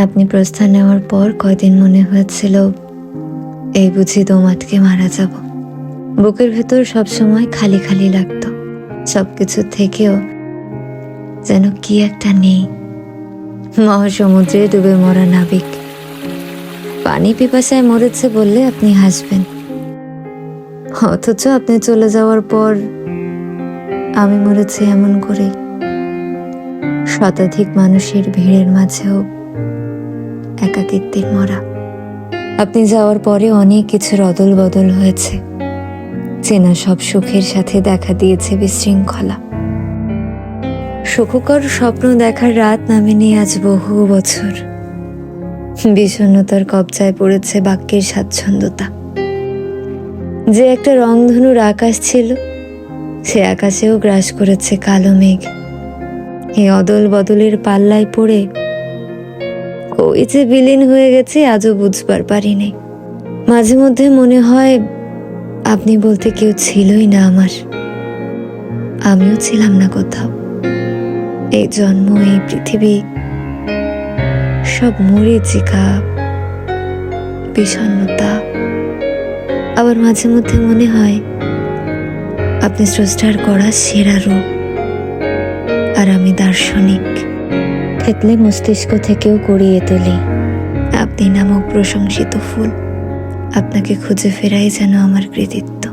আপনি প্রস্থান নেওয়ার পর কয়দিন মনে হয়েছিল এই বুঝি দম আটকে মারা যাব। বুকের ভেতর সবসময় খালি খালি লাগতো। সবকিছু থেকেও যেন কি একটা নেই। মহাসমুদ্রে ডুবে মরা নাবিক পানি পিপাসায় মরেছে বললে আপনি হাসবেন, অথচ আপনি চলে যাওয়ার পর আমি মরেছি এমন করে শতাধিক মানুষের ভিড়ের মাঝেও একাকিত্বের মরা। আপনি যাওয়ার পরে অনেক কিছুর অদল বদল হয়েছে। চেনা সব সুখের সাথে দেখা দিয়েছে বিশৃঙ্খলা। সুখকর স্বপ্ন দেখার রাত নামেনি আজ বহু বছর। বিষণ্ণতার কবজায় পড়েছে বাক্যের স্বাচ্ছন্দ্যতা। যে একটা রংধনুর আকাশ ছিল, সে আকাশেও গ্রাস করেছে কালো মেঘ। এই অদল বদলের পাল্লায় পড়ে কই যে বিলীন হয়ে গেছে আজও বুঝবার পারিনি। মাঝে মধ্যে মনে হয় আপনি বলতে কেউ ছিলই না আমার, আমিও ছিলাম না কোথাও। এই জন্ম, এই পৃথিবী সব মরীচিকা, বিষণ্ণতা। আবার মাঝে মধ্যে মনে হয় আপনি স্রষ্টার করা সেরা রূপ, আর আমি দার্শনিক। থেতলে মস্তিষ্ক থেকেও গড়িয়ে তুলি আপনি নামক প্রশংসিত ফুল। আপনাকে খুঁজে ফেরাই যেন আমার কৃতিত্ব।